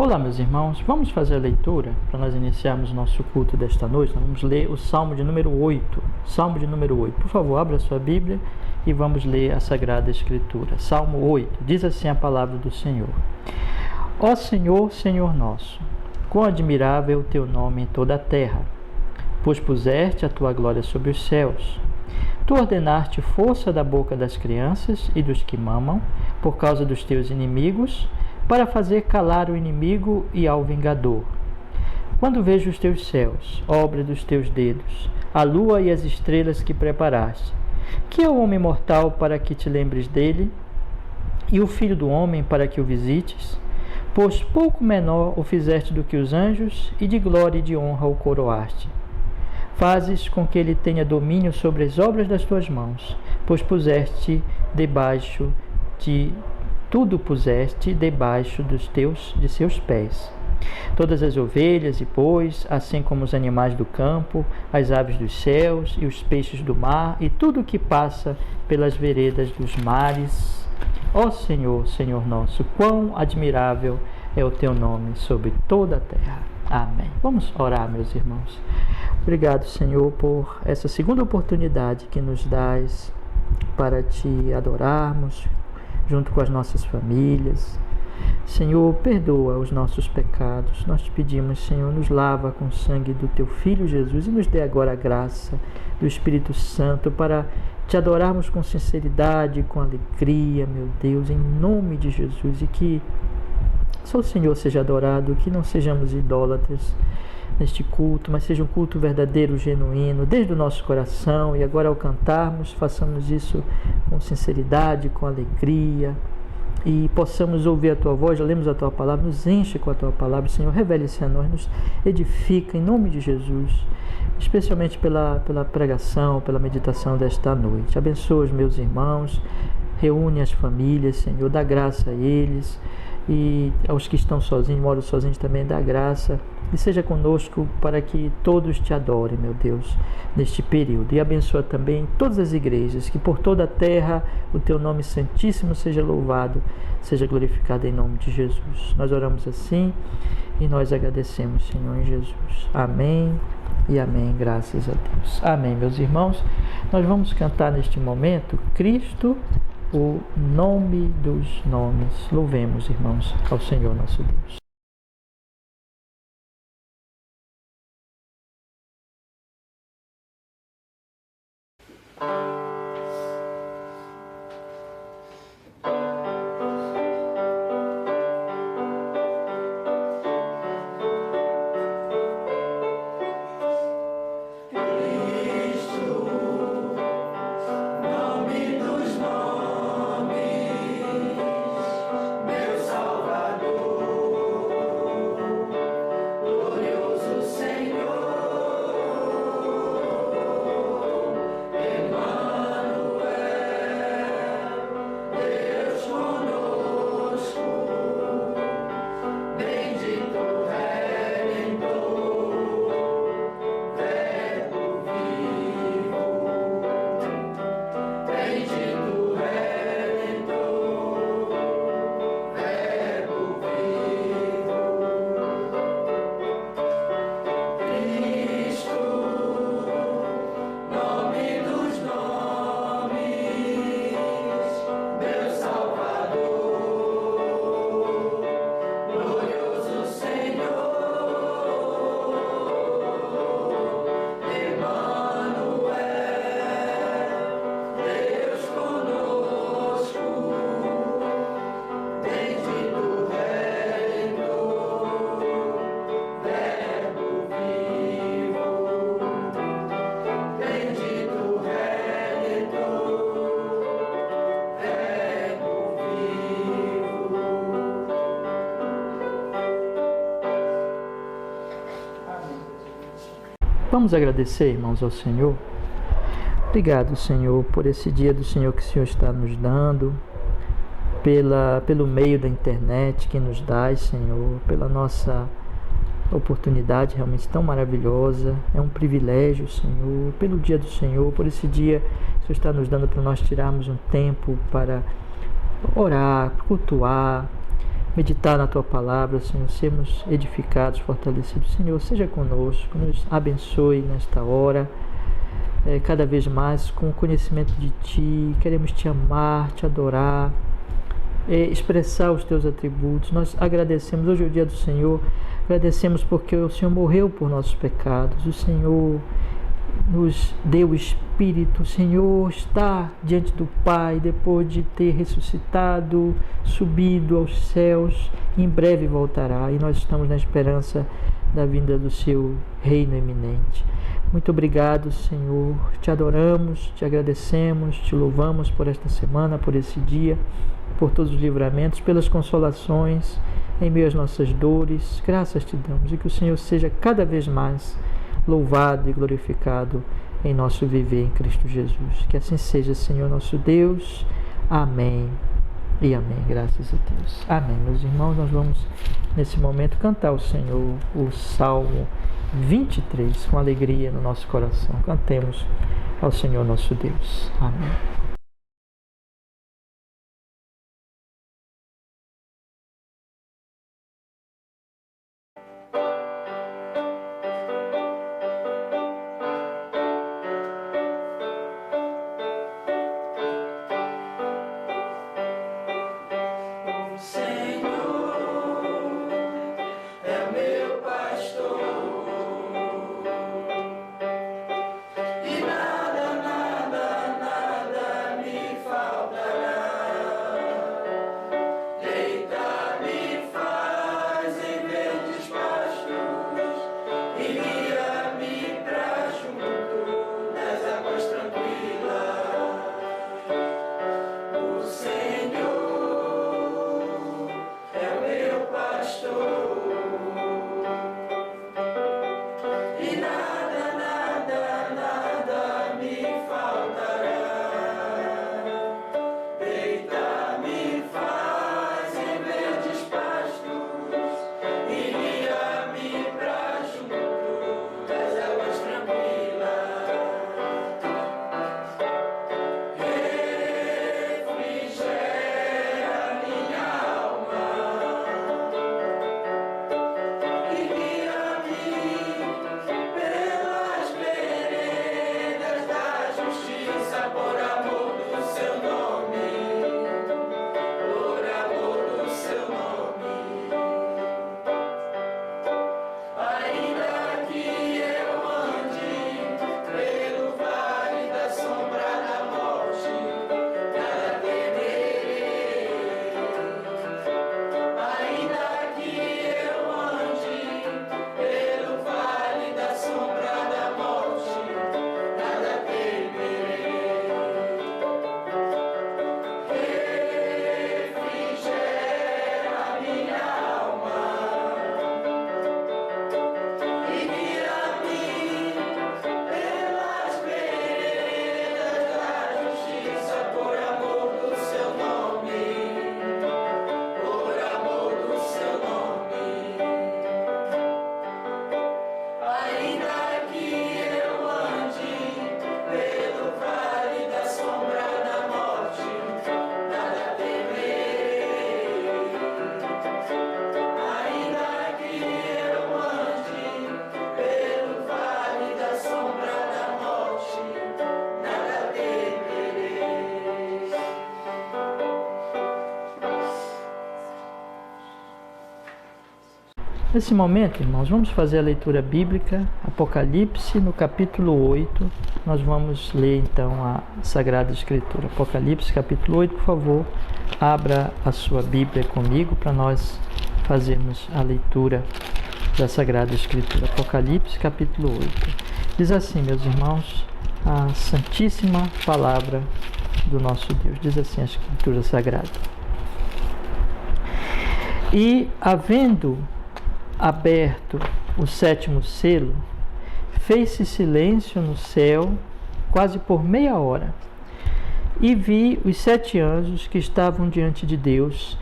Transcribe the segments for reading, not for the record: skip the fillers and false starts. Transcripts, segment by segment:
Olá, meus irmãos, vamos fazer a leitura para nós iniciarmos o nosso culto desta noite. Nós vamos ler o Salmo de número 8. Salmo de número 8. Por favor, abra a sua Bíblia e vamos ler a Sagrada Escritura. Salmo 8. Diz assim a palavra do Senhor. Ó Senhor, Senhor nosso, quão admirável é o teu nome em toda a terra, pois puseste a tua glória sobre os céus. Tu ordenaste força da boca das crianças e dos que mamam, por causa dos teus inimigos, para fazer calar o inimigo e ao vingador. Quando vejo os teus céus, obra dos teus dedos, a lua e as estrelas que preparaste, que é o homem mortal para que te lembres dele, e o filho do homem para que o visites? Pois pouco menor o fizeste do que os anjos, e de glória e de honra o coroaste. Fazes com que ele tenha domínio sobre as obras das tuas mãos, pois puseste debaixo de de seus pés. Todas as ovelhas e bois, assim como os animais do campo, as aves dos céus e os peixes do mar, e tudo o que passa pelas veredas dos mares. Ó Senhor, Senhor nosso, quão admirável é o teu nome sobre toda a terra. Amém. Vamos orar, meus irmãos. Obrigado, Senhor, por essa segunda oportunidade que nos dás para te adorarmos, junto com as nossas famílias. Senhor, perdoa os nossos pecados. Nós te pedimos, Senhor, nos lava com o sangue do teu Filho Jesus e nos dê agora a graça do Espírito Santo para te adorarmos com sinceridade, com alegria, meu Deus, em nome de Jesus, e que só o Senhor seja adorado, que não sejamos idólatras neste culto, mas seja um culto verdadeiro, genuíno, desde o nosso coração, e agora ao cantarmos, façamos isso com sinceridade, com alegria, e possamos ouvir a tua voz, lemos a tua palavra, nos enche com a tua palavra, Senhor, revele-se a nós, nos edifica em nome de Jesus, especialmente pela pregação, pela meditação desta noite. Abençoa os meus irmãos, reúne as famílias, Senhor, dá graça a eles, e aos que estão sozinhos, moram sozinhos também, dá graça, e seja conosco para que todos te adorem, meu Deus, neste período. E abençoa também todas as igrejas, que por toda a terra o teu nome santíssimo seja louvado, seja glorificado em nome de Jesus. Nós oramos assim e nós agradecemos, Senhor, em Jesus. Amém e amém, graças a Deus. Amém, meus irmãos. Nós vamos cantar neste momento Cristo, o nome dos nomes. Louvemos, irmãos, ao Senhor nosso Deus. Vamos agradecer, irmãos, ao Senhor. Obrigado, Senhor, por esse dia do Senhor que o Senhor está nos dando, pelo meio da internet que nos dá, Senhor, pela nossa oportunidade realmente tão maravilhosa. É um privilégio, Senhor, pelo dia do Senhor, por esse dia que o Senhor está nos dando para nós tirarmos um tempo para orar, cultuar, meditar na Tua palavra, Senhor, sermos edificados, fortalecidos. Senhor, seja conosco, nos abençoe nesta hora, cada vez mais com o conhecimento de Ti. Queremos Te amar, Te adorar, expressar os Teus atributos. Nós agradecemos, hoje é o dia do Senhor, agradecemos porque o Senhor morreu por nossos pecados, o Senhor nos deu o Espírito, o Senhor está diante do Pai depois de ter ressuscitado, subido aos céus, em breve voltará, e nós estamos na esperança da vinda do Seu reino eminente. Muito obrigado, Senhor, te adoramos, te agradecemos, te louvamos por esta semana, por esse dia, por todos os livramentos, pelas consolações em meio às nossas dores. Graças te damos, e que o Senhor seja cada vez mais louvado e glorificado em nosso viver em Cristo Jesus. Que assim seja, Senhor nosso Deus. Amém e amém. Graças a Deus. Amém. Meus irmãos, nós vamos nesse momento cantar ao Senhor o Salmo 23 com alegria no nosso coração. Cantemos ao Senhor nosso Deus. Amém. Nesse momento, irmãos, vamos fazer a leitura bíblica, Apocalipse, no capítulo 8. Nós vamos ler, então, a Sagrada Escritura. Apocalipse, capítulo 8, por favor, abra a sua Bíblia comigo para nós fazermos a leitura da Sagrada Escritura. Apocalipse, capítulo 8. Diz assim, meus irmãos, a santíssima palavra do nosso Deus. Diz assim a Escritura Sagrada. E, havendo aberto o sétimo selo, fez-se silêncio no céu quase por meia hora, e vi os 7 anjos que estavam diante de Deus,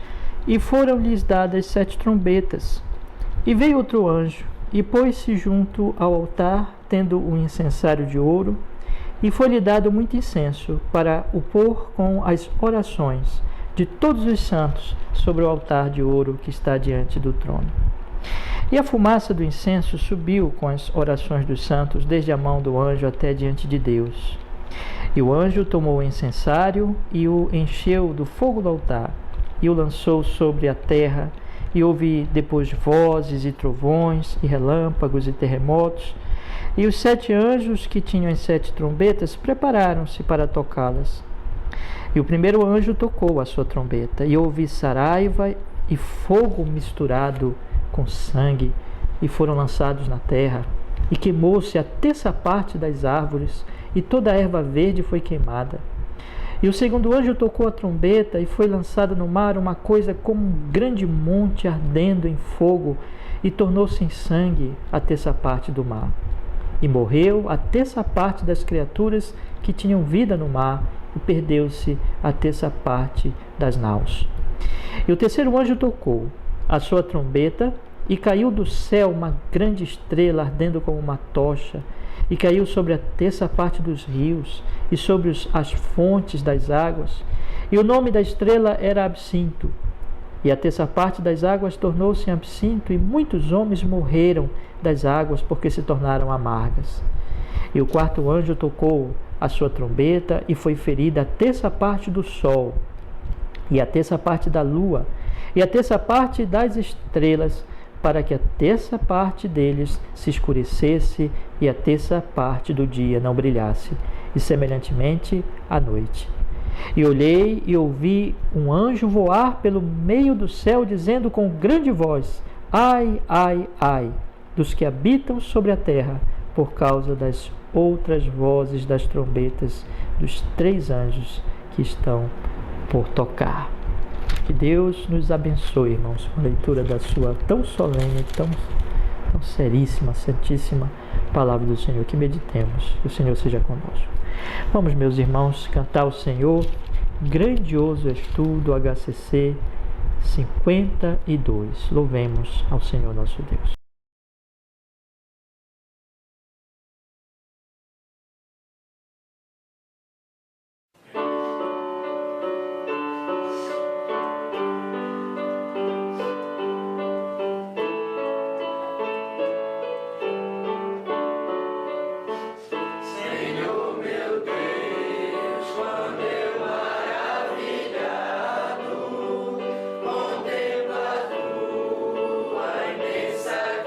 e foram-lhes dadas 7 trombetas. E veio outro anjo, e pôs-se junto ao altar, tendo um incensário de ouro, e foi-lhe dado muito incenso, para o pôr com as orações de todos os santos sobre o altar de ouro que está diante do trono. E a fumaça do incenso subiu com as orações dos santos desde a mão do anjo até diante de Deus. E o anjo tomou o incensário e o encheu do fogo do altar, e o lançou sobre a terra, e houve depois vozes e trovões, e relâmpagos e terremotos. E os 7 anjos que tinham as 7 trombetas prepararam-se para tocá-las. E o primeiro anjo tocou a sua trombeta, e houve saraiva e fogo misturado com sangue, e foram lançados na terra, e queimou-se a terça parte das árvores, e toda a erva verde foi queimada. E o segundo anjo tocou a trombeta, e foi lançada no mar uma coisa como um grande monte ardendo em fogo, e tornou-se em sangue a terça parte do mar. E morreu a terça parte das criaturas que tinham vida no mar, e perdeu-se a terça parte das naus. E o terceiro anjo tocou a sua trombeta, e caiu do céu uma grande estrela ardendo como uma tocha, e caiu sobre a terça parte dos rios e sobre as fontes das águas. E o nome da estrela era Absinto. E a terça parte das águas tornou-se em absinto, e muitos homens morreram das águas, porque se tornaram amargas. E o quarto anjo tocou a sua trombeta, e foi ferida a terça parte do sol, e a terça parte da lua, e a terça parte das estrelas, para que a terça parte deles se escurecesse, e a terça parte do dia não brilhasse, e semelhantemente à noite. E olhei e ouvi um anjo voar pelo meio do céu, dizendo com grande voz: Ai, ai, ai, dos que habitam sobre a terra, por causa das outras vozes das trombetas dos 3 anjos que estão por tocar. Que Deus nos abençoe, irmãos, com a leitura da sua tão solene, tão seríssima, santíssima palavra do Senhor. Que meditemos, que o Senhor seja conosco. Vamos, meus irmãos, cantar ao Senhor. Grandioso és tu, do HCC 52. Louvemos ao Senhor nosso Deus. Contempla tua imensa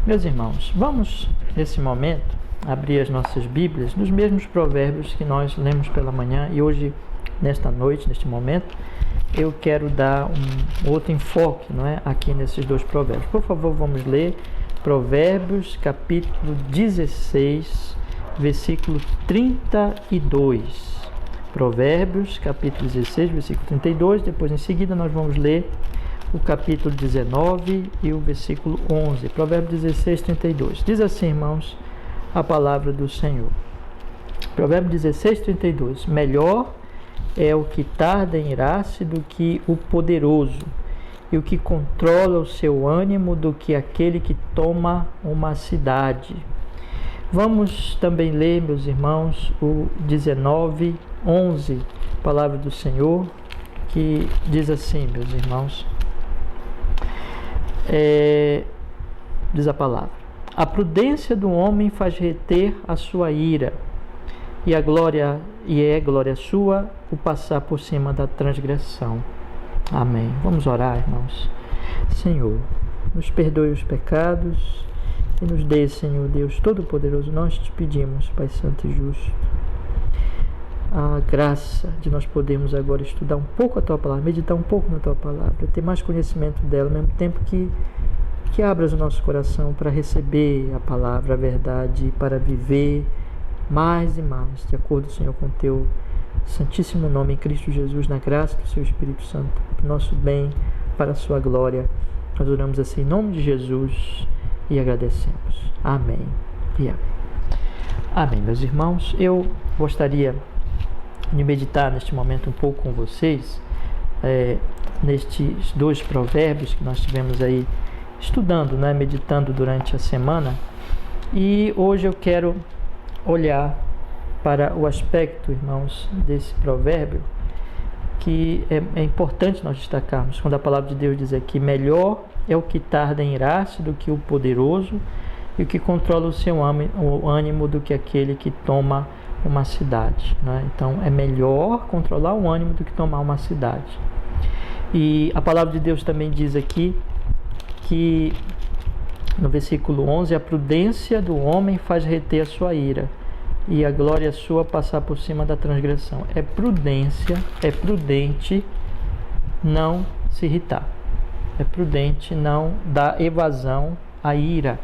Meus irmãos, vamos nesse momento abrir as nossas Bíblias nos mesmos provérbios que nós lemos pela manhã, e hoje, nesta noite, neste momento, eu quero dar um outro enfoque, não é, aqui nesses dois provérbios. Por favor, vamos ler Provérbios capítulo 16, versículo 32. Provérbios capítulo 16, versículo 32. Depois, em seguida, nós vamos ler o capítulo 19 e o versículo 11. Provérbios 16, 32. Diz assim, irmãos, a palavra do Senhor. Provérbios 16, 32. Melhor é o que tarda em irar-se do que o poderoso, e o que controla o seu ânimo do que aquele que toma uma cidade. Vamos também ler, meus irmãos, o 19, 11, palavra do Senhor, que diz assim, meus irmãos, diz a palavra: a prudência do homem faz reter a sua ira, e é glória sua o passar por cima da transgressão. Amém. Vamos orar, irmãos. Senhor, nos perdoe os pecados e nos dê, Senhor Deus Todo-Poderoso, nós te pedimos, Pai Santo e Justo, a graça de nós podermos agora estudar um pouco a Tua Palavra, meditar um pouco na Tua Palavra, ter mais conhecimento dela, ao mesmo tempo que abras o nosso coração para receber a Palavra, a verdade, para viver mais e mais, de acordo, Senhor, com o Teu Santíssimo nome em Cristo Jesus, na graça do Seu Espírito Santo, para o nosso bem, para a Sua glória. Nós oramos assim em nome de Jesus e agradecemos. Amém e amém. Amém, meus irmãos. Eu gostaria de meditar neste momento um pouco com vocês, nestes dois provérbios que nós tivemos aí estudando, né, meditando durante a semana. E hoje eu quero olhar para o aspecto, irmãos, desse provérbio, que é importante nós destacarmos, quando a palavra de Deus diz aqui: melhor é o que tarda em irar-se do que o poderoso, e o que controla o seu ânimo do que aquele que toma uma cidade, né? Então, é melhor controlar o ânimo do que tomar uma cidade. E a palavra de Deus também diz aqui que, no versículo 11, a prudência do homem faz reter a sua ira, e a glória sua passar por cima da transgressão. É prudente não se irritar. É prudente não dar evasão à ira,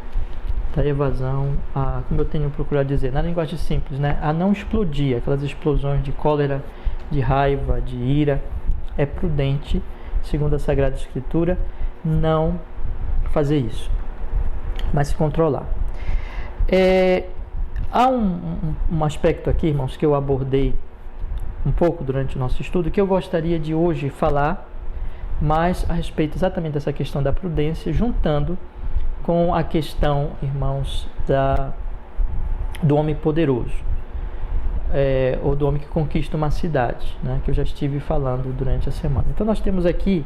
dar evasão a, como eu tenho procurado dizer, na linguagem simples, né, a não explodir, aquelas explosões de cólera, de raiva, de ira. É prudente, segundo a Sagrada Escritura, não fazer isso, mas se controlar. Há um aspecto aqui, irmãos, que eu abordei um pouco durante o nosso estudo, que eu gostaria de hoje falar mais a respeito exatamente dessa questão da prudência, juntando com a questão, irmãos, do homem poderoso, ou do homem que conquista uma cidade, né, que eu já estive falando durante a semana. Então nós temos aqui,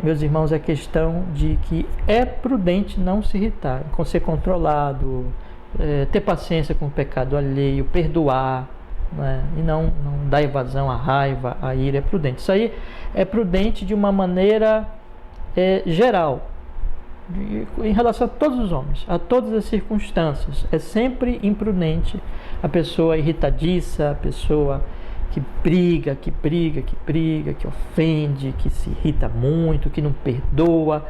meus irmãos, a questão de que é prudente não se irritar, com ser controlado, ter paciência com o pecado alheio, perdoar, né, e não dar evasão à raiva, à ira. É prudente. Isso aí é prudente de uma maneira geral, em relação a todos os homens, a todas as circunstâncias. É sempre imprudente a pessoa irritadiça, a pessoa que briga, que ofende, que se irrita muito, que não perdoa,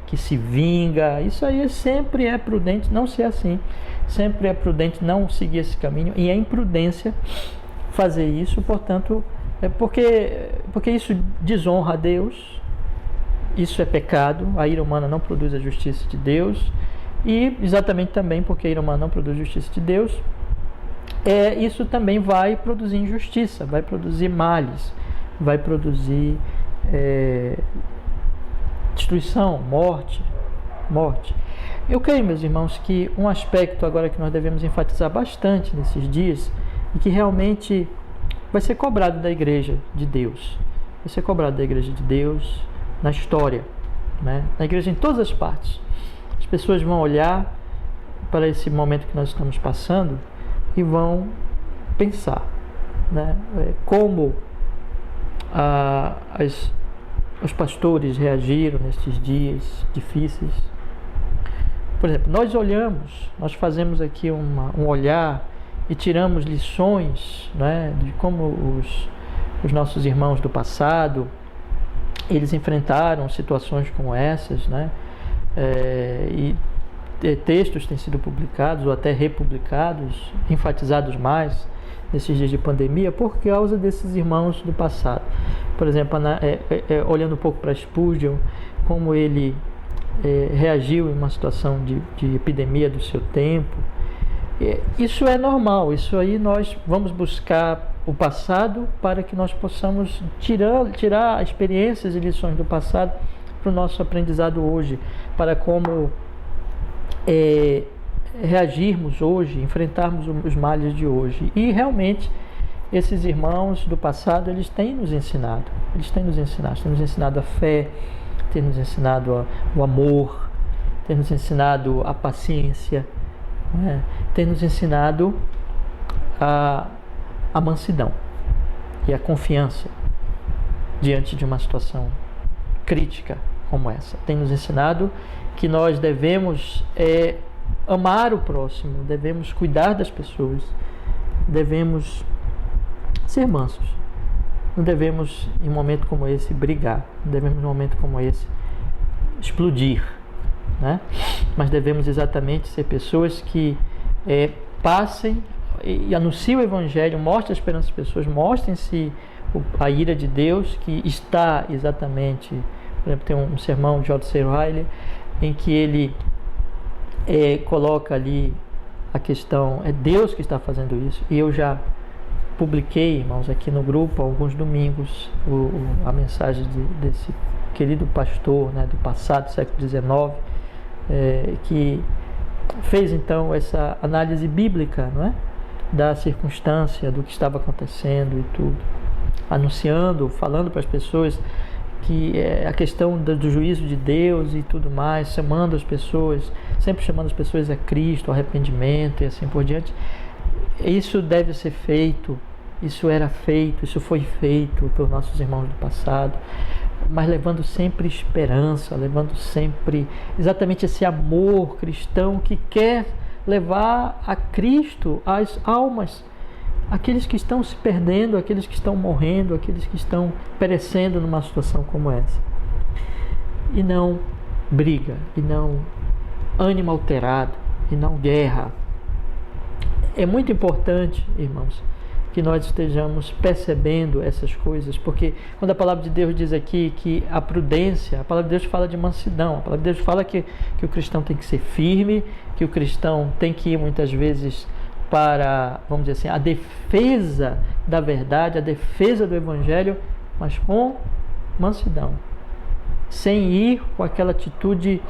que se vinga. Isso aí sempre é prudente não ser assim. Sempre é prudente não seguir esse caminho, e é imprudência fazer isso, portanto, porque isso desonra a Deus, isso é pecado. A ira humana não produz a justiça de Deus, e exatamente também porque a ira humana não produz a justiça de Deus, isso também vai produzir injustiça, vai produzir males, vai produzir destruição, morte. Eu creio, meus irmãos, que um aspecto agora que nós devemos enfatizar bastante nesses dias, e que realmente vai ser cobrado da Igreja de Deus, na história, né? Na Igreja, em todas as partes. As pessoas vão olhar para esse momento que nós estamos passando e vão pensar, né, como os pastores reagiram nestes dias difíceis, Por exemplo, nós fazemos aqui um olhar e tiramos lições, né, de como os nossos irmãos do passado, eles enfrentaram situações como essas, né, e textos têm sido publicados ou até republicados, enfatizados mais nesses dias de pandemia por causa desses irmãos do passado. Por exemplo, olhando um pouco para Spurgeon, como ele reagiu em uma situação de epidemia do seu tempo. Isso é normal, isso aí nós vamos buscar o passado para que nós possamos tirar experiências e lições do passado para o nosso aprendizado hoje, para como reagirmos hoje, enfrentarmos os males de hoje. E realmente esses irmãos do passado, eles têm nos ensinado a fé, têm nos ensinado o amor, têm nos ensinado a paciência, né? Têm nos ensinado a mansidão e a confiança diante de uma situação crítica como essa. Tem nos ensinado que nós devemos amar o próximo, devemos cuidar das pessoas, devemos ser mansos. Não devemos, em um momento como esse, brigar. Não devemos, em um momento como esse, explodir, né? Mas devemos exatamente ser pessoas que passem e anunciem o Evangelho, mostrem a esperança das pessoas, mostrem-se a ira de Deus, que está exatamente... Por exemplo, tem um sermão de J.C. Ryle em que ele coloca ali a questão, é Deus que está fazendo isso. E eu já publiquei, irmãos, aqui no grupo, há alguns domingos, a mensagem desse querido pastor, né, do passado, século XIX, que fez então essa análise bíblica, não é? Da circunstância, do que estava acontecendo e tudo, anunciando, falando para as pessoas que a questão do juízo de Deus e tudo mais, chamando as pessoas, sempre chamando as pessoas a Cristo, ao arrependimento e assim por diante. Isso deve ser feito, isso era feito, isso foi feito pelos nossos irmãos do passado, mas levando sempre esperança, levando sempre exatamente esse amor cristão que quer levar a Cristo as almas, aqueles que estão se perdendo, aqueles que estão morrendo, aqueles que estão perecendo numa situação como essa. E não briga, e não ânimo alterado, e não guerra. É muito importante, irmãos, que nós estejamos percebendo essas coisas, porque quando a palavra de Deus diz aqui que a prudência, a palavra de Deus fala de mansidão, a palavra de Deus fala que o cristão tem que ser firme, que o cristão tem que ir muitas vezes para, vamos dizer assim, a defesa da verdade, a defesa do Evangelho, mas com mansidão, sem ir com aquela atitude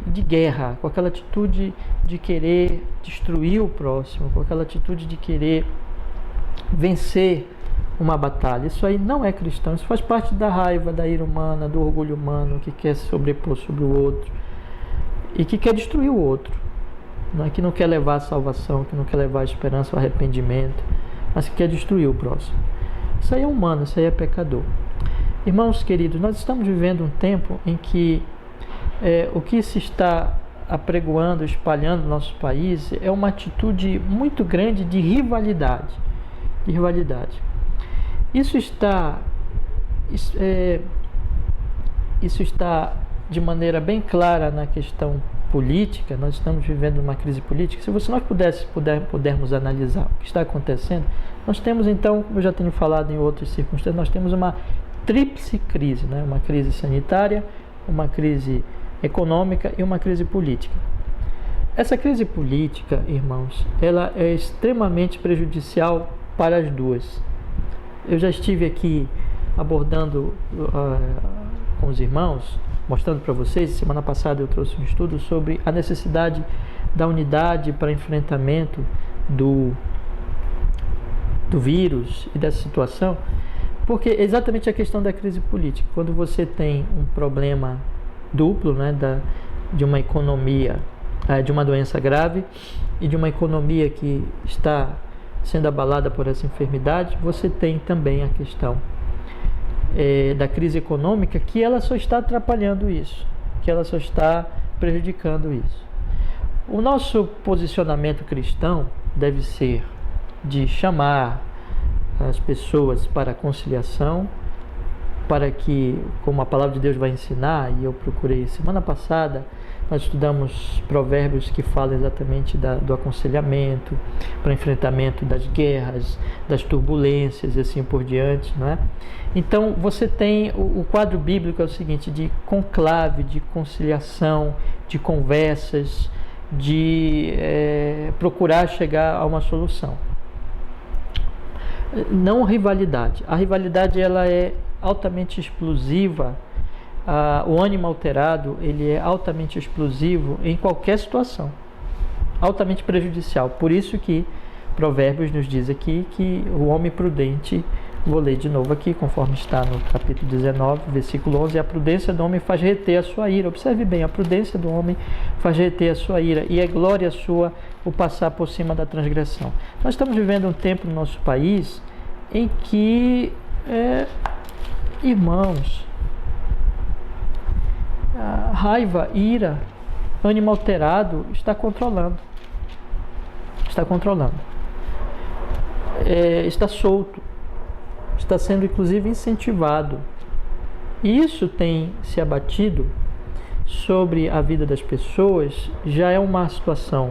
de guerra, com aquela atitude de querer destruir o próximo, com aquela atitude de querer vencer uma batalha. Isso aí não é cristão, isso faz parte da raiva, da ira humana, do orgulho humano, que quer se sobrepor sobre o outro e que quer destruir o outro, não é? Que não quer levar a salvação, que não quer levar a esperança, o arrependimento, mas que quer destruir o próximo. Isso aí é humano, isso aí é pecador. Irmãos queridos, nós estamos vivendo um tempo em que o que se está apregoando, espalhando no nosso país é uma atitude muito grande de rivalidade. Isso está de maneira bem clara na questão política. Nós estamos vivendo uma crise política. Se nós pudermos analisar o que está acontecendo, nós temos então, como eu já tenho falado em outras circunstâncias, nós temos uma tríplice crise, né? Uma crise sanitária, uma crise econômica e uma crise política. Essa crise política, irmãos, ela é extremamente prejudicial para as duas. Eu já estive aqui abordando com os irmãos, mostrando para vocês, semana passada eu trouxe um estudo sobre a necessidade da unidade para enfrentamento do vírus e dessa situação, porque exatamente a questão da crise política, quando você tem um problema duplo, né, de uma economia, de uma doença grave e de uma economia que está sendo abalada por essa enfermidade, você tem também a questão da crise econômica, que ela só está atrapalhando isso. porque ela só está prejudicando isso. O nosso posicionamento cristão deve ser de chamar as pessoas para a conciliação, para que, como a palavra de Deus vai ensinar, e eu procurei semana passada, nós estudamos provérbios que falam exatamente do aconselhamento, para o enfrentamento das guerras, das turbulências e assim por diante, não é? Então você tem o quadro bíblico é o seguinte, de conclave, de conciliação, de conversas, de procurar chegar a uma solução. Não rivalidade. A rivalidade ela é altamente explosiva. O ânimo alterado ele é altamente explosivo em qualquer situação, altamente prejudicial. Por isso que Provérbios nos diz aqui que o homem prudente, vou ler de novo aqui, conforme está no capítulo 19, versículo 11, a prudência do homem faz reter a sua ira. Observe bem, a prudência do homem faz reter a sua ira, e é glória sua o passar por cima da transgressão. Nós estamos vivendo um tempo no nosso país em que, irmãos, a raiva, ira, ânimo alterado está controlando. Está solto. Está sendo inclusive incentivado. E isso tem se abatido sobre a vida das pessoas. Já é uma situação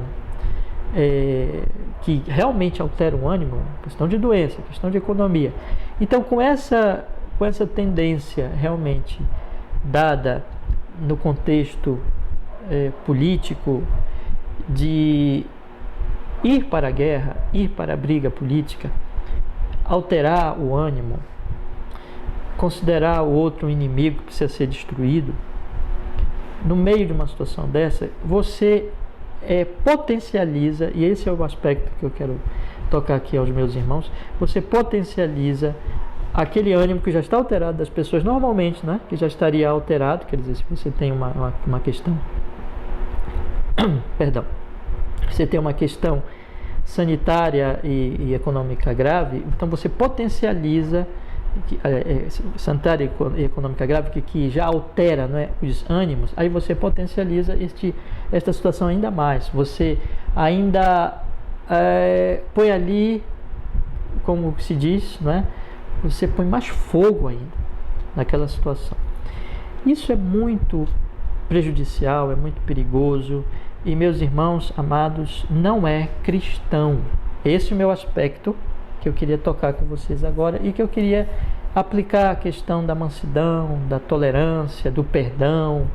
que realmente altera o ânimo, questão de doença, questão de economia. Então, com essa tendência realmente dada no contexto político de ir para a guerra, ir para a briga política, alterar o ânimo, considerar o outro um inimigo que precisa ser destruído, no meio de uma situação dessa, você potencializa, e esse é o aspecto que eu quero tocar aqui aos meus irmãos, você potencializa aquele ânimo que já está alterado das pessoas normalmente, né? Que já estaria alterado, quer dizer, se você tem uma questão perdão, você tem uma questão sanitária e econômica grave, então você potencializa sanitária e econômica grave que já altera, não é, os ânimos, aí você potencializa esta situação ainda mais, você ainda põe ali, como se diz, não é? Você põe mais fogo ainda naquela situação. Isso é muito prejudicial, é muito perigoso. E, meus irmãos amados, não é cristão. Esse é o meu aspecto que eu queria tocar com vocês agora e que eu queria aplicar a questão da mansidão, da tolerância, do perdão,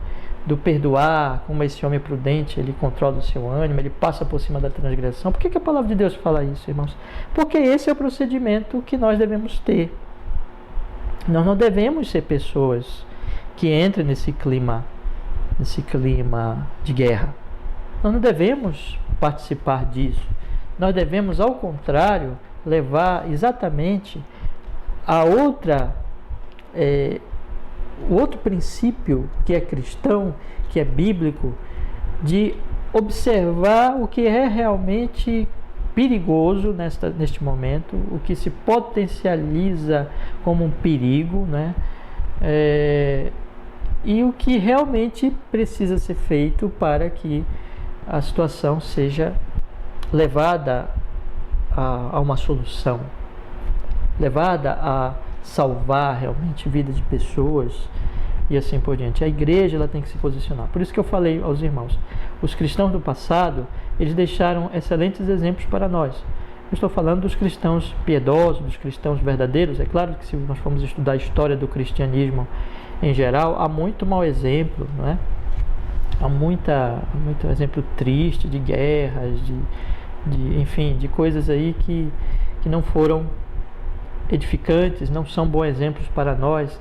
do perdoar, como esse homem prudente, ele controla o seu ânimo, ele passa por cima da transgressão. Por que a palavra de Deus fala isso, irmãos? Porque esse é o procedimento que nós devemos ter. Nós não devemos ser pessoas que entrem nesse clima de guerra. Nós não devemos participar disso. Nós devemos, ao contrário, levar exatamente a o outro princípio que é cristão, que é bíblico, de observar o que é realmente perigoso neste momento, o que se potencializa como um perigo, né? E o que realmente precisa ser feito para que a situação seja levada a uma solução, levada a salvar realmente vidas de pessoas e assim por diante. A igreja ela tem que se posicionar. Por isso que eu falei aos irmãos, os cristãos do passado, eles deixaram excelentes exemplos para nós. Eu estou falando dos cristãos piedosos, dos cristãos verdadeiros. É claro que se nós formos estudar a história do cristianismo em geral, há muito mau exemplo, não é? Há muito exemplo triste de guerras, enfim, de coisas aí que não foram edificantes, não são bons exemplos para nós,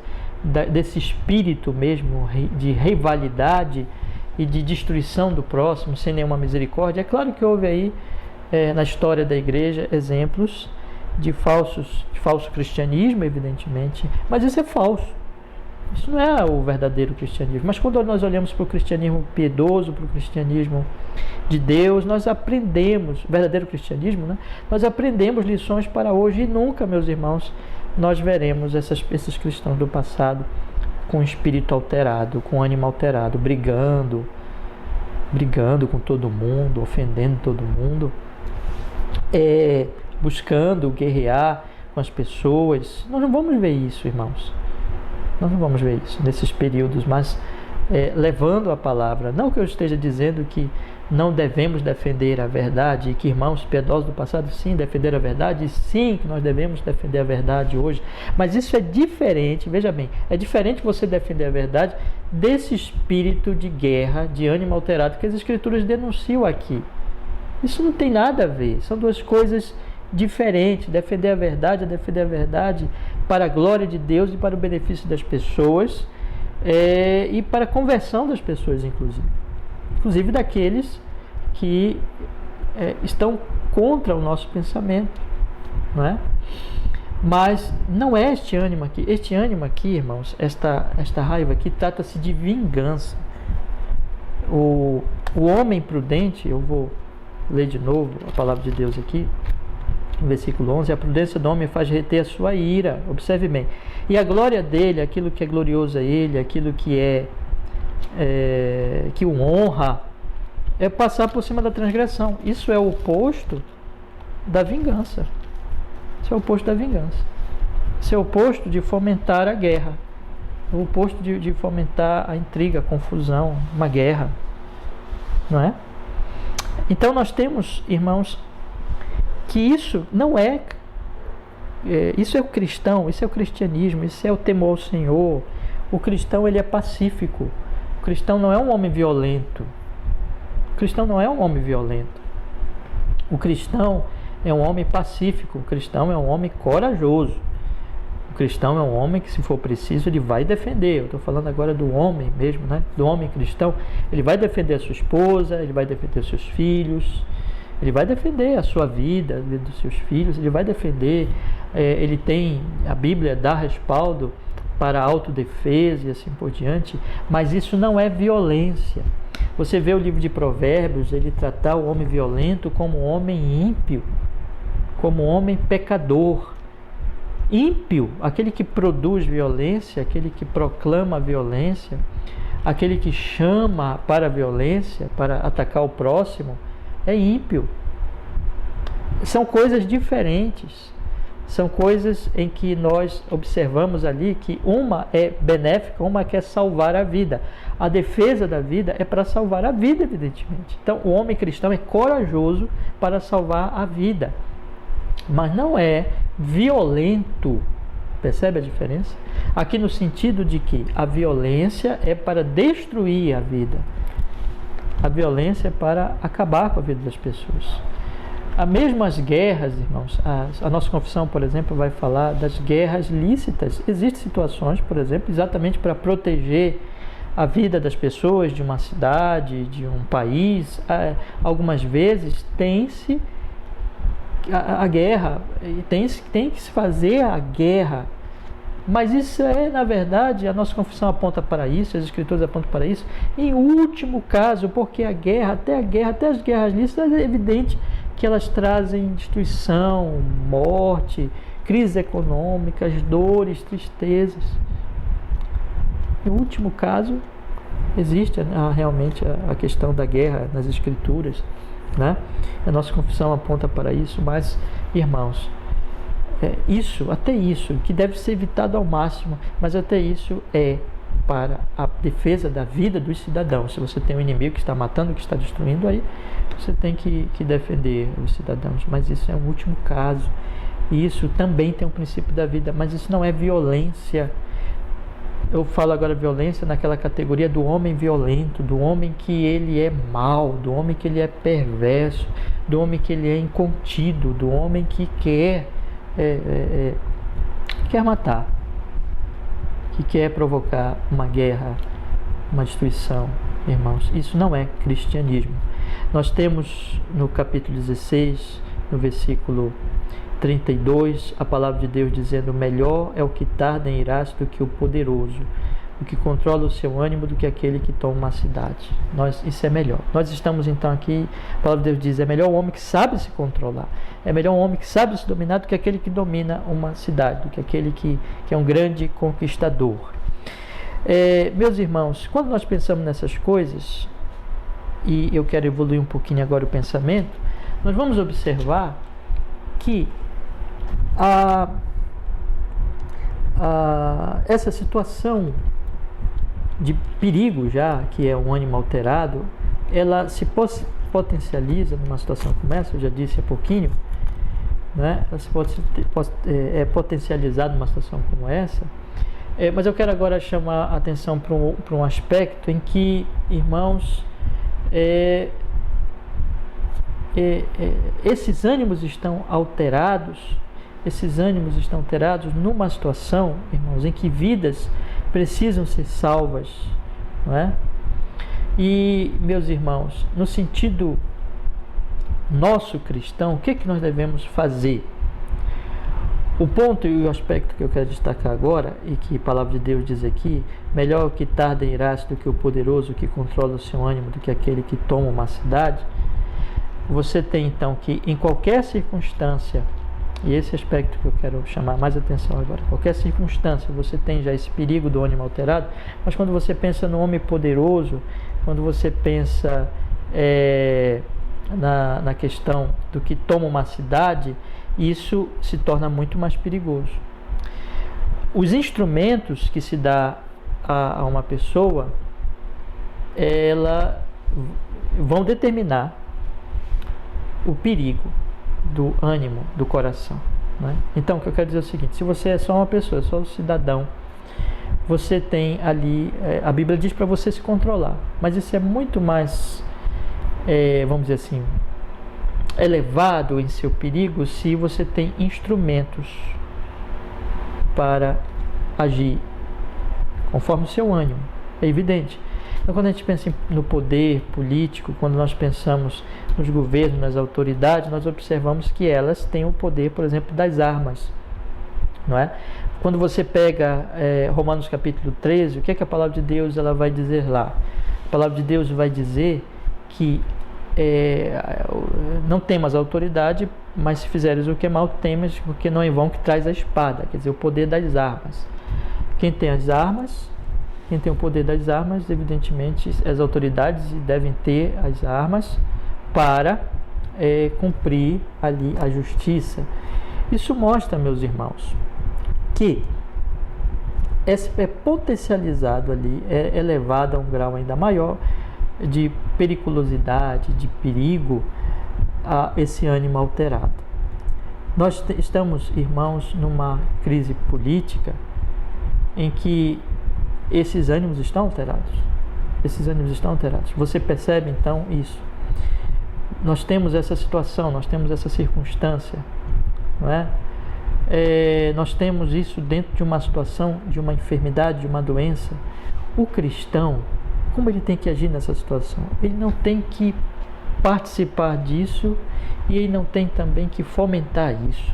desse espírito mesmo de rivalidade e de destruição do próximo sem nenhuma misericórdia. É claro que houve aí na história da igreja exemplos de falso cristianismo, evidentemente, mas isso é falso. Isso não é o verdadeiro cristianismo. Mas quando nós olhamos para o cristianismo piedoso, para o cristianismo de Deus, nós aprendemos, verdadeiro cristianismo, né? Nós aprendemos lições para hoje e nunca, meus irmãos, nós veremos esses cristãos do passado com o espírito alterado, com o ânimo alterado, brigando com todo mundo, ofendendo todo mundo, buscando guerrear com as pessoas. Nós não vamos ver isso, irmãos. Nós não vamos ver isso nesses períodos, mas levando a palavra. Não que eu esteja dizendo que não devemos defender a verdade, e que irmãos piedosos do passado sim defenderam a verdade, e sim que nós devemos defender a verdade hoje, mas isso é diferente, veja bem, é diferente você defender a verdade desse espírito de guerra, de ânimo alterado que as Escrituras denunciam aqui. Isso não tem nada a ver, são duas coisas diferentes. Defender a verdade é defender a verdade para a glória de Deus e para o benefício das pessoas, e para a conversão das pessoas, inclusive daqueles que estão contra o nosso pensamento, não é? Mas não é este ânimo aqui. Este ânimo aqui, irmãos, esta raiva aqui, trata-se de vingança. O homem prudente, eu vou ler de novo a palavra de Deus aqui, no versículo 11, a prudência do homem faz reter a sua ira, observe bem, e a glória dele, aquilo que é glorioso a ele, aquilo que que o honra, é passar por cima da transgressão. Isso é o oposto da vingança. Isso é o oposto da vingança. Isso é o oposto de fomentar a guerra. É o oposto de fomentar a intriga, a confusão, uma guerra. Não é? Então nós temos, irmãos, que isso não isso é o cristão, isso é o cristianismo, isso é o temor ao Senhor. O cristão, ele é pacífico. O cristão não é um homem violento. O cristão não é um homem violento. O cristão é um homem pacífico. O cristão é um homem corajoso. O cristão é um homem que, se for preciso, ele vai defender. Eu estou falando agora do homem mesmo, né? Do homem cristão. Ele vai defender a sua esposa, ele vai defender os seus filhos, ele vai defender a sua vida, a vida dos seus filhos, ele vai defender. Ele tem, a Bíblia dá respaldo para a autodefesa e assim por diante, mas isso não é violência. Você vê o livro de Provérbios, ele tratar o homem violento como um homem ímpio, como um homem pecador. Ímpio, aquele que produz violência, aquele que proclama a violência, aquele que chama para a violência, para atacar o próximo, é ímpio. São coisas diferentes. São coisas em que nós observamos ali que uma é benéfica, uma quer salvar a vida. A defesa da vida é para salvar a vida, evidentemente. Então, o homem cristão é corajoso para salvar a vida, mas não é violento. Percebe a diferença? Aqui no sentido de que a violência é para destruir a vida. A violência é para acabar com a vida das pessoas. As mesmas guerras, irmãos, a nossa confissão, por exemplo, vai falar das guerras lícitas. Existem situações, por exemplo, exatamente para proteger a vida das pessoas, de uma cidade, de um país. Algumas vezes tem-se a guerra, tem que se fazer a guerra. Mas isso na verdade, a nossa confissão aponta para isso, as Escrituras apontam para isso, em último caso, porque até as guerras lícitas, é evidente que elas trazem destruição, morte, crises econômicas, dores, tristezas. Em último caso, existe realmente a questão da guerra nas Escrituras, né? A nossa confissão aponta para isso, mas, irmãos, até isso, que deve ser evitado ao máximo, mas até isso é para a defesa da vida dos cidadãos. Se você tem um inimigo que está matando, que está destruindo, aí você tem que defender os cidadãos, mas isso é um último caso. E isso também tem um princípio da vida, mas isso não é violência. Eu falo agora violência naquela categoria do homem violento, do homem que ele é mau, do homem que ele é perverso, do homem que ele é incontido, do homem que quer matar, que quer provocar uma guerra, uma destruição. Irmãos, isso não é cristianismo. Nós temos no capítulo 16, no versículo 32, a palavra de Deus dizendo: melhor é o que tarda em irar-se do que o poderoso, o que controla o seu ânimo do que aquele que toma uma cidade. Isso é melhor. Nós estamos então aqui, a palavra de Deus diz, é melhor o homem que sabe se controlar, é melhor um homem que sabe se dominar do que aquele que domina uma cidade, do que aquele que é um grande conquistador. Meus irmãos, quando nós pensamos nessas coisas, e eu quero evoluir um pouquinho agora o pensamento, nós vamos observar que essa situação de perigo já, que é um ânimo alterado, ela se potencializa numa situação como essa, eu já disse há pouquinho, né? Ela é potencializada numa situação como essa, mas eu quero agora chamar a atenção para um aspecto em que, irmãos, esses ânimos estão alterados numa situação, irmãos, em que vidas precisam ser salvas, não é? E, meus irmãos, no sentido nosso cristão, o que nós devemos fazer? O ponto e o aspecto que eu quero destacar agora, e que a palavra de Deus diz aqui: melhor o que tarda em irar-se do que o poderoso que controla o seu ânimo, do que aquele que toma uma cidade. Você tem então que, em qualquer circunstância, e esse aspecto que eu quero chamar mais atenção agora, qualquer circunstância, você tem já esse perigo do ânimo alterado, mas quando você pensa no homem poderoso, quando você pensa na questão do que toma uma cidade, isso se torna muito mais perigoso. Os instrumentos que se dá a uma pessoa, vão determinar o perigo do ânimo, do coração, né? Então, o que eu quero dizer é o seguinte: se você é só uma pessoa, só um cidadão, você tem ali, a Bíblia diz para você se controlar, mas isso é muito mais, vamos dizer assim, elevado em seu perigo se você tem instrumentos para agir conforme o seu ânimo. É evidente. Então, quando a gente pensa no poder político, quando nós pensamos nos governos, nas autoridades, nós observamos que elas têm o poder, por exemplo, das armas, não é? Quando você pega Romanos capítulo 13, o que é que a palavra de Deus ela vai dizer lá? A palavra de Deus vai dizer que não temas a autoridade, mas se fizeres o que é mal, temes, porque não é em vão que traz a espada, quer dizer, o poder das armas. Quem tem as armas, quem tem o poder das armas, evidentemente, as autoridades devem ter as armas para cumprir ali a justiça. Isso mostra, meus irmãos, que é potencializado ali, é elevado a um grau ainda maior de periculosidade, de perigo, a esse ânimo alterado. Nós estamos, irmãos, numa crise política em que esses ânimos estão alterados. Você percebe então isso? Nós temos essa situação, nós temos essa circunstância, não é? Nós temos isso dentro de uma situação, de uma enfermidade, de uma doença. O cristão, como ele tem que agir nessa situação? Ele não tem que participar disso e ele não tem também que fomentar isso,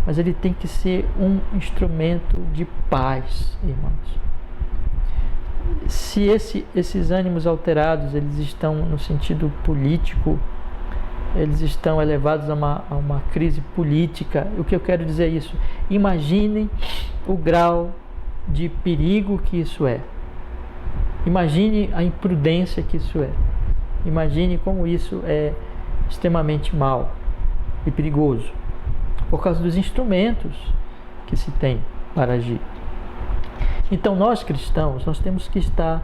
mas ele tem que ser um instrumento de paz, irmãos. Se esses ânimos alterados, eles estão no sentido político, eles estão elevados a uma crise política, o que eu quero dizer é isso: imaginem o grau de perigo que isso é. Imagine a imprudência que isso é. Imagine como isso é extremamente mal e perigoso, por causa dos instrumentos que se tem para agir. Então, nós cristãos, nós temos que estar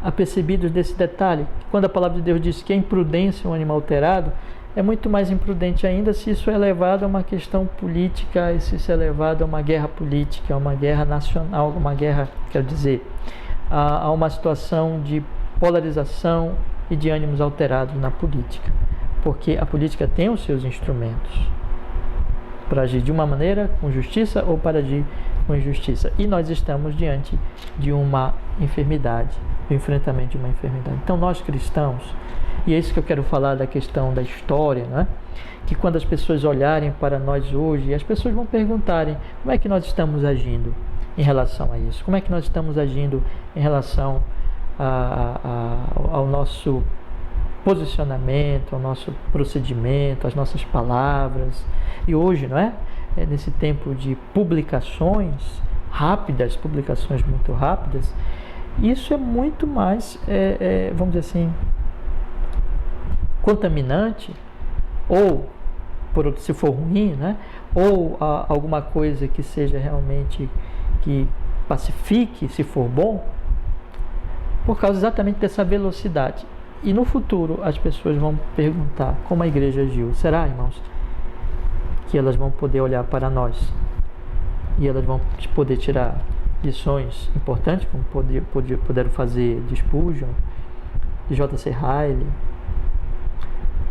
apercebidos desse detalhe. Quando a palavra de Deus diz que a imprudência é um animal alterado, é muito mais imprudente ainda se isso é levado a uma questão política, se isso é levado a uma guerra política, a uma guerra nacional, uma guerra, quero dizer, a uma situação de polarização e de ânimos alterados na política, porque a política tem os seus instrumentos para agir de uma maneira com justiça ou para agir com injustiça, e nós estamos diante de uma enfermidade, do enfrentamento de uma enfermidade. Então, nós cristãos, e é isso que eu quero falar da questão da história, né? Que quando as pessoas olharem para nós hoje, as pessoas vão perguntarem: como é que nós estamos agindo em relação a isso? Como é que nós estamos agindo em relação ao nosso posicionamento, ao nosso procedimento, às nossas palavras? E hoje, não é? Nesse tempo de publicações rápidas, publicações muito rápidas, isso é muito mais, vamos dizer assim, contaminante, ou se for ruim, né? Ou alguma coisa que seja realmente que pacifique, se for bom, por causa exatamente dessa velocidade. E no futuro as pessoas vão perguntar como a igreja agiu. Será, irmãos, que elas vão poder olhar para nós e elas vão poder tirar lições importantes, como puderam fazer de Spurgeon, de J.C. Ryle,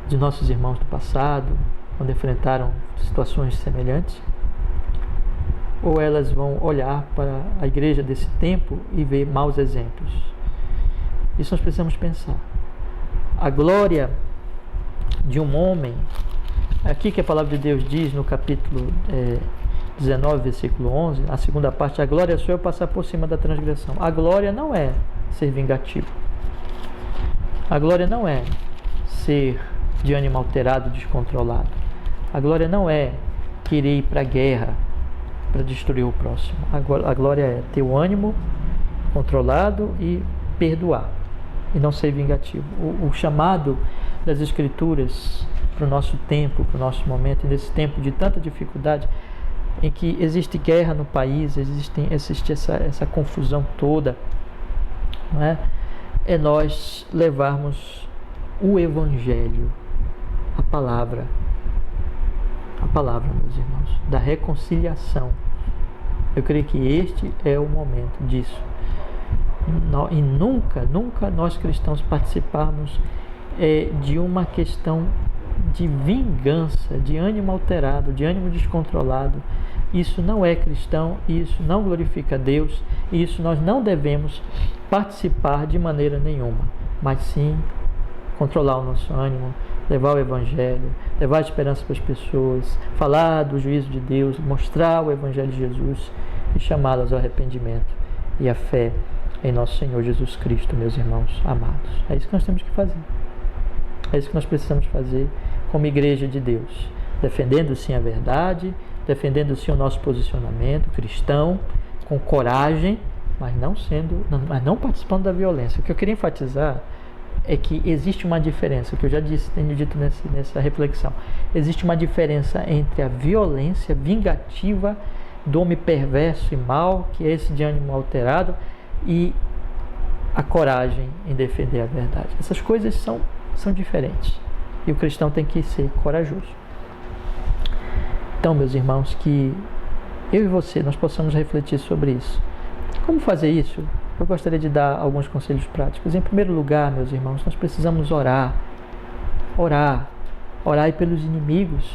de nossos irmãos do passado, quando enfrentaram situações semelhantes? Ou elas vão olhar para a igreja desse tempo e ver maus exemplos? Isso nós precisamos pensar. A glória de um homem, aqui que a palavra de Deus diz no capítulo 19, versículo 11, a segunda parte: a glória sou eu passar por cima da transgressão. A glória não é ser vingativo. A glória não é ser de ânimo alterado, descontrolado. A glória não é querer ir para a guerra para destruir o próximo. A glória é ter o ânimo controlado e perdoar, e não ser vingativo. O chamado das Escrituras para o nosso tempo, para o nosso momento, e nesse tempo de tanta dificuldade, em que existe guerra no país, existe essa confusão toda, não é? É nós levarmos o Evangelho, a palavra, meus irmãos, da reconciliação. Eu creio que este é o momento disso. E nunca nós cristãos participarmos de uma questão de vingança, de ânimo alterado, de ânimo descontrolado. Isso não é cristão, isso não glorifica a Deus, e isso nós não devemos participar de maneira nenhuma, mas sim controlar o nosso ânimo, levar o Evangelho, levar a esperança para as pessoas, falar do juízo de Deus, mostrar o Evangelho de Jesus e chamá-las ao arrependimento e à fé em nosso Senhor Jesus Cristo, meus irmãos amados. É isso que nós temos que fazer. É isso que nós precisamos fazer como igreja de Deus, defendendo sim a verdade, defendendo sim o nosso posicionamento cristão, com coragem, mas não participando da violência. O que eu queria enfatizar é que existe uma diferença, o que eu já tenho dito nessa reflexão. Existe uma diferença entre a violência vingativa do homem perverso e mau, que é esse de ânimo alterado, e a coragem em defender a verdade. Essas coisas são diferentes, e o cristão tem que ser corajoso. Então, meus irmãos, que eu e você, nós possamos refletir sobre isso. Como fazer isso? Eu gostaria de dar alguns conselhos práticos. Em primeiro lugar, meus irmãos, nós precisamos orar. Orai pelos inimigos.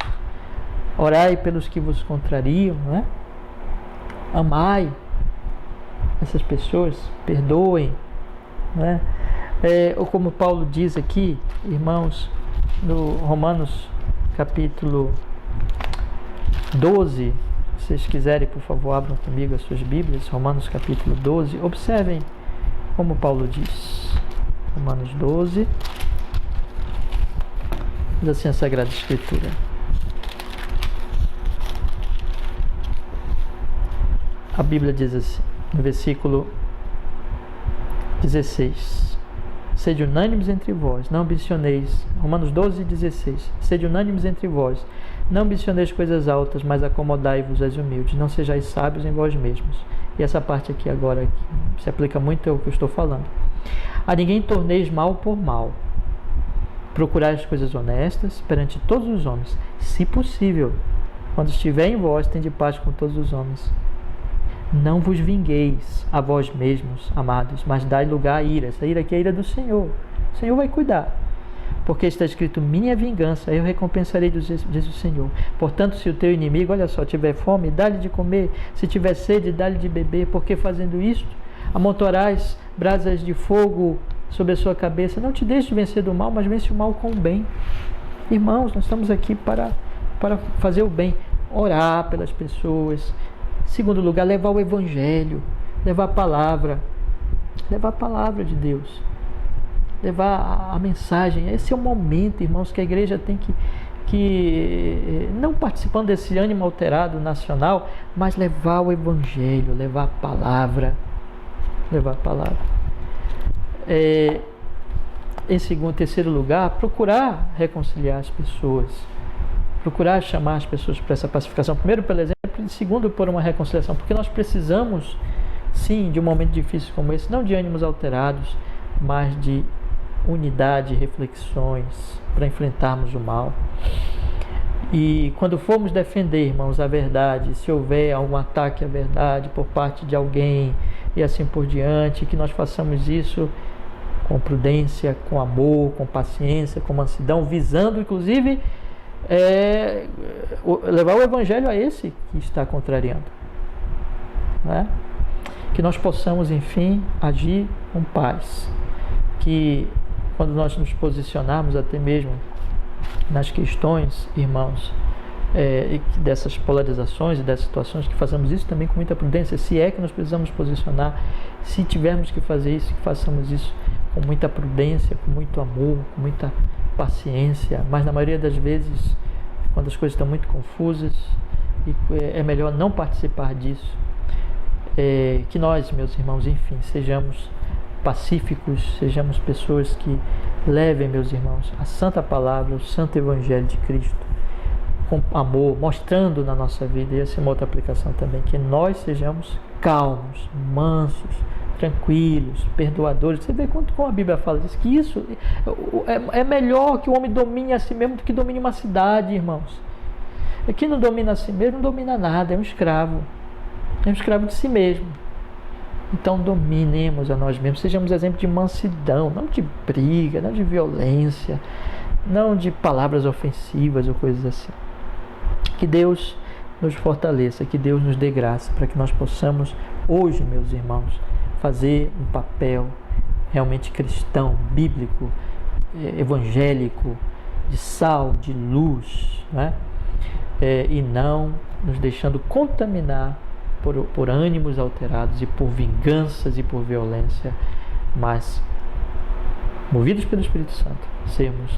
Orai pelos que vos contrariam, não é? Amai essas pessoas, perdoem, não é? Ou como Paulo diz aqui, irmãos, no Romanos capítulo 12, se vocês quiserem, por favor, abram comigo as suas Bíblias, Romanos capítulo 12, observem como Paulo diz, Romanos 12, diz assim a Sagrada Escritura: a Bíblia diz assim, no versículo 16: sede unânimes entre vós, não ambicioneis, Romanos 12, 16, sede unânimes entre vós, não ambicioneis coisas altas, mas acomodai-vos às humildes, não sejais sábios em vós mesmos. E essa parte aqui agora se aplica muito ao que eu estou falando. A ninguém torneis mal por mal. Procurai as coisas honestas perante todos os homens, se possível. Quando estiver em vós, tende paz com todos os homens. Não vos vingueis a vós mesmos, amados, mas dai lugar à ira. Essa ira aqui é a ira do Senhor. O Senhor vai cuidar. Porque está escrito: minha vingança, eu recompensarei, diz o Senhor. Portanto, se o teu inimigo, olha só, tiver fome, dá-lhe de comer. Se tiver sede, dá-lhe de beber. Porque fazendo isto, amontoarás brasas de fogo sobre a sua cabeça. Não te deixes vencer do mal, mas vence o mal com o bem. Irmãos, nós estamos aqui para fazer o bem. Orar pelas pessoas. Segundo lugar, levar o Evangelho. Levar a palavra. Levar a palavra de Deus. Levar a mensagem. Esse é o momento, irmãos, que a igreja tem que não participando desse ânimo alterado nacional, mas levar o Evangelho, levar a palavra. Levar a palavra. Em terceiro lugar, procurar reconciliar as pessoas, procurar chamar as pessoas para essa pacificação, primeiro pelo exemplo e segundo por uma reconciliação, porque nós precisamos sim de um momento difícil como esse, não de ânimos alterados, mas de unidade e reflexões para enfrentarmos o mal. E quando formos defender, irmãos, a verdade, se houver algum ataque à verdade por parte de alguém e assim por diante, que nós façamos isso com prudência, com amor, com paciência, com mansidão, visando inclusive levar o evangelho a esse que está contrariando, né? Que nós possamos, enfim, agir com paz, que quando nós nos posicionarmos até mesmo nas questões, irmãos, dessas polarizações e dessas situações, que façamos isso também com muita prudência, se é que nós precisamos posicionar, se tivermos que fazer isso, que façamos isso com muita prudência, com muito amor, com muita paciência, mas na maioria das vezes, quando as coisas estão muito confusas, é melhor não participar disso. Que nós, meus irmãos, enfim, sejamos pacíficos, sejamos pessoas que levem, meus irmãos, a santa palavra, o santo evangelho de Cristo, com amor, mostrando na nossa vida, e essa é uma outra aplicação também, que nós sejamos calmos, mansos, tranquilos, perdoadores. Você vê como a Bíblia fala disso, que isso é melhor que o homem domine a si mesmo do que domine uma cidade, irmãos. Quem não domina a si mesmo não domina nada, é um escravo de si mesmo. Então dominemos a nós mesmos, sejamos exemplo de mansidão, não de briga, não de violência, não de palavras ofensivas ou coisas assim. Que Deus nos fortaleça, que Deus nos dê graça para que nós possamos hoje, meus irmãos, fazer um papel realmente cristão, bíblico, evangélico, de sal, de luz, né? E não nos deixando contaminar por ânimos alterados e por vinganças e por violência, mas movidos pelo Espírito Santo,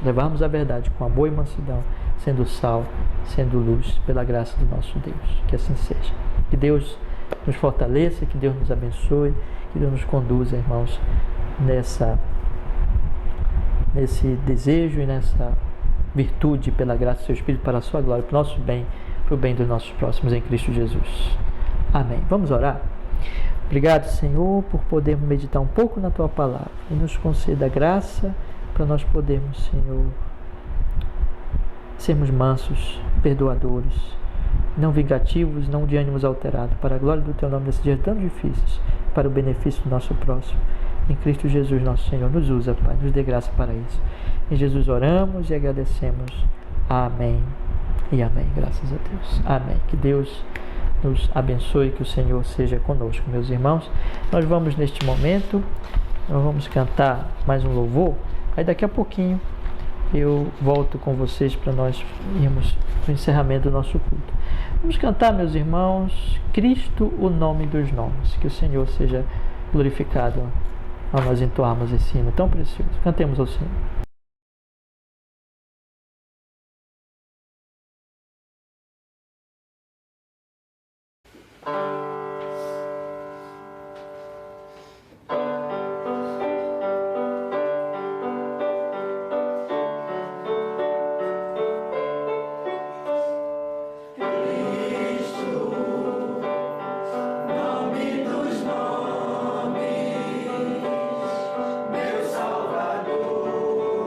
levarmos a verdade com amor e mansidão, sendo sal, sendo luz, pela graça do nosso Deus. Que assim seja. Que Deus nos fortaleça, que Deus nos abençoe, que Deus nos conduza, irmãos, nesse desejo e nessa virtude, pela graça do seu Espírito, para a sua glória, para o nosso bem, para o bem dos nossos próximos, em Cristo Jesus. Amém. Vamos orar? Obrigado, Senhor, por podermos meditar um pouco na Tua Palavra e nos conceda graça para nós podermos, Senhor, sermos mansos, perdoadores, não vingativos, não de ânimos alterados, para a glória do Teu nome nesses dias tão difíceis, para o benefício do nosso próximo. Em Cristo Jesus, nosso Senhor, nos usa, Pai, nos dê graça para isso. Em Jesus oramos e agradecemos. Amém e amém. Graças a Deus. Amém. Que Deus nos abençoe, que o Senhor seja conosco, meus irmãos. Nós vamos neste momento, nós vamos cantar mais um louvor, aí daqui a pouquinho eu volto com vocês para nós irmos para o encerramento do nosso culto. Vamos cantar, meus irmãos, Cristo, o nome dos nomes. Que o Senhor seja glorificado ao nós entoarmos esse hino tão precioso. Cantemos ao Senhor. Meu Salvador.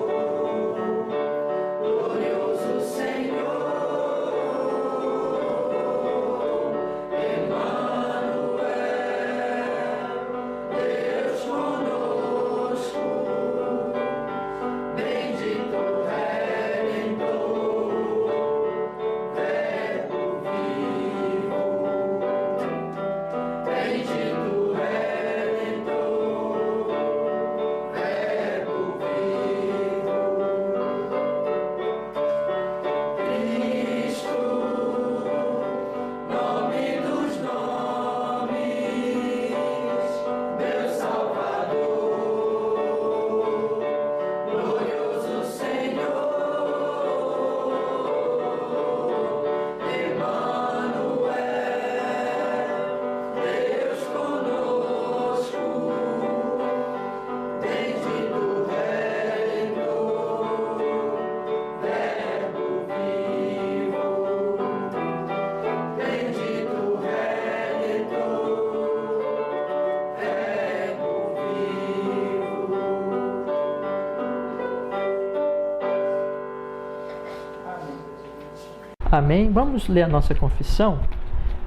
Amém? Vamos ler a nossa confissão?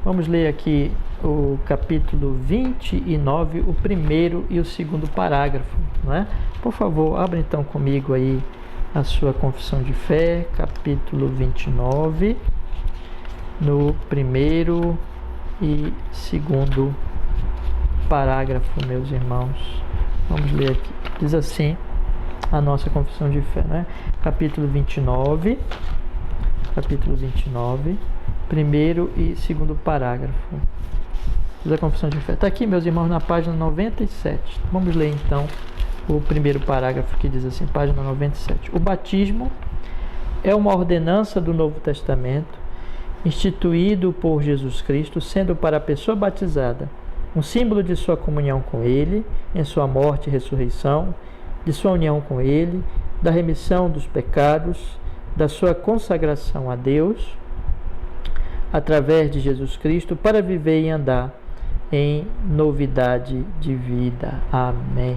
Vamos ler aqui o capítulo 29, o primeiro e o segundo parágrafo, não é? Por favor, abra então comigo aí a sua confissão de fé, capítulo 29, no primeiro e segundo parágrafo, meus irmãos. Vamos ler aqui. Diz assim a nossa confissão de fé, né? Capítulo 29, primeiro e segundo parágrafo. Diz a confissão de fé. Está aqui, meus irmãos, na página 97. Vamos ler então o primeiro parágrafo que diz assim, página 97. O batismo é uma ordenança do Novo Testamento, instituído por Jesus Cristo, sendo para a pessoa batizada um símbolo de sua comunhão com Ele, em sua morte e ressurreição, de sua união com Ele, da remissão dos pecados, da sua consagração a Deus, através de Jesus Cristo, para viver e andar em novidade de vida. Amém.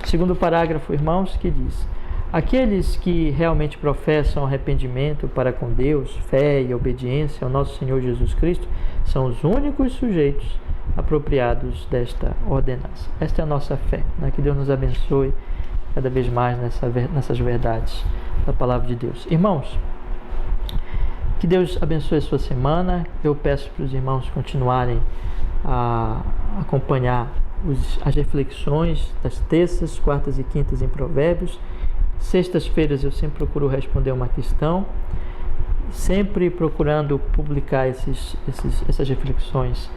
Segundo parágrafo, irmãos, que diz: aqueles que realmente professam arrependimento para com Deus, fé e obediência ao nosso Senhor Jesus Cristo, são os únicos sujeitos apropriados desta ordenança. Esta é a nossa fé, né? Que Deus nos abençoe cada vez mais nessas verdades da palavra de Deus. Irmãos, que Deus abençoe a sua semana. Eu peço para os irmãos continuarem a acompanhar as reflexões das terças, quartas e quintas em Provérbios. Sextas-feiras eu sempre procuro responder uma questão, sempre procurando publicar essas reflexões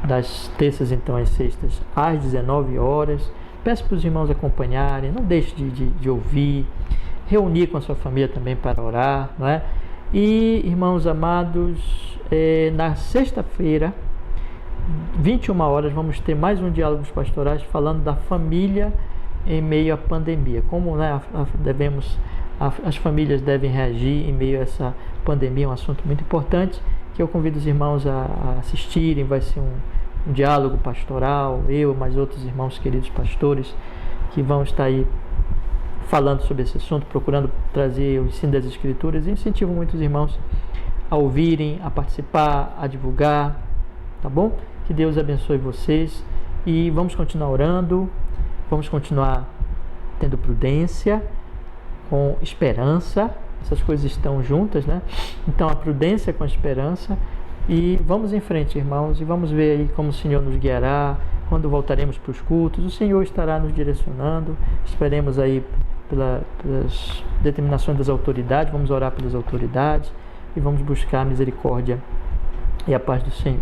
das terças então às sextas às 19 horas. Peço para os irmãos acompanharem, não deixe de ouvir, reunir com a sua família também para orar, não é? E, irmãos amados, na sexta-feira, 21 horas, vamos ter mais um Diálogos Pastorais falando da família em meio à pandemia. Como, né, as famílias devem reagir em meio a essa pandemia, é um assunto muito importante, que eu convido os irmãos a assistirem. Vai ser um diálogo pastoral, eu, mais outros irmãos queridos pastores, que vão estar aí falando sobre esse assunto, procurando trazer o ensino das Escrituras, e incentivo muitos irmãos a ouvirem, a participar, a divulgar, tá bom? Que Deus abençoe vocês, e vamos continuar orando, vamos continuar tendo prudência, com esperança. Essas coisas estão juntas, né? Então, a prudência com a esperança, e vamos em frente, irmãos, e vamos ver aí como o Senhor nos guiará, quando voltaremos para os cultos. O Senhor estará nos direcionando. Esperemos aí pelas determinações das autoridades, vamos orar pelas autoridades e vamos buscar a misericórdia e a paz do Senhor.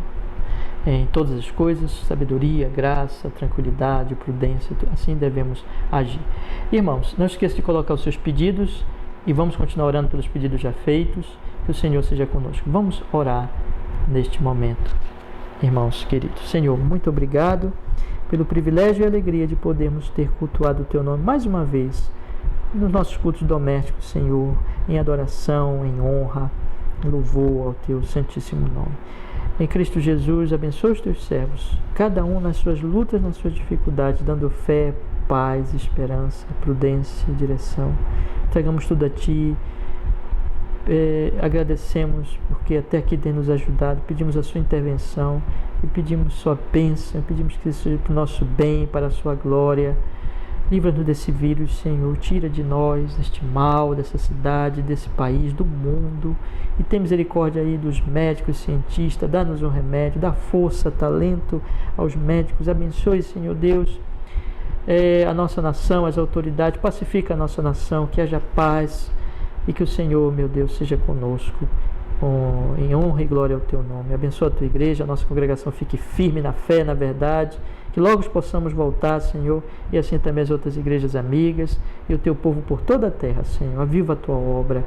Em todas as coisas, sabedoria, graça, tranquilidade, prudência, assim devemos agir. Irmãos, não esqueça de colocar os seus pedidos, e vamos continuar orando pelos pedidos já feitos. Que o Senhor seja conosco. Vamos orar neste momento, irmãos queridos. Senhor, muito obrigado pelo privilégio e alegria de podermos ter cultuado o Teu nome mais uma vez nos nossos cultos domésticos, Senhor, em adoração, em honra, em louvor ao Teu santíssimo nome. Em Cristo Jesus, abençoa os Teus servos, cada um nas suas lutas, nas suas dificuldades, dando fé, paz, esperança, prudência, direção. Entregamos tudo a Ti, agradecemos porque até aqui tem nos ajudado, pedimos a Sua intervenção e pedimos Sua bênção, pedimos que isso seja para o nosso bem, para a Sua glória. Livra-nos desse vírus, Senhor, tira de nós este mal, dessa cidade, desse país, do mundo, e tem misericórdia aí dos médicos, cientistas, dá-nos um remédio, dá força, talento aos médicos, abençoe, Senhor Deus, a nossa nação, as autoridades, pacifica a nossa nação, que haja paz, e que o Senhor, meu Deus, seja conosco, em honra e glória ao Teu nome. Abençoa a Tua igreja, a nossa congregação fique firme na fé, na verdade, que logo possamos voltar, Senhor, e assim também as outras igrejas amigas, e o Teu povo por toda a terra, Senhor. Aviva a Tua obra,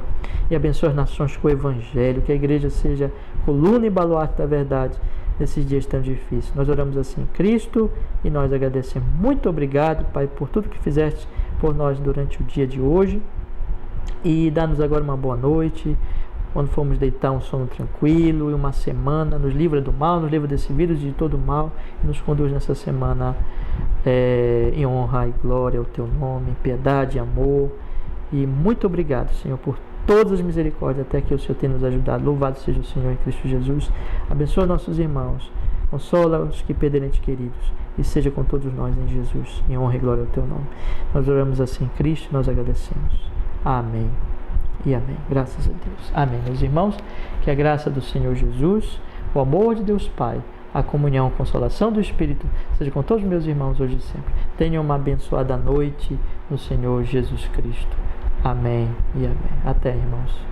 e abençoa as nações com o Evangelho, que a igreja seja coluna e baluarte da verdade nesses dias tão difíceis. Nós oramos assim em Cristo, e nós agradecemos. Muito obrigado, Pai, por tudo que fizeste por nós durante o dia de hoje, e dá-nos agora uma boa noite, quando formos deitar, um sono tranquilo, e uma semana, nos livra do mal, nos livra desse vírus e de todo o mal, e nos conduz nessa semana em honra e glória ao Teu nome, em piedade e amor. E muito obrigado, Senhor, por todas as misericórdias, até que o Senhor tenha nos ajudado. Louvado seja o Senhor em Cristo Jesus. Abençoa nossos irmãos, consola os que perderam entes queridos, e seja com todos nós em Jesus, em honra e glória ao teu nome. Nós oramos assim em Cristo, nós agradecemos. Amém e amém. Graças a Deus. Amém, meus irmãos. Que a graça do Senhor Jesus, o amor de Deus Pai, a comunhão, a consolação do Espírito seja com todos os meus irmãos hoje e sempre. Tenham uma abençoada noite no Senhor Jesus Cristo. Amém e amém. Até, irmãos.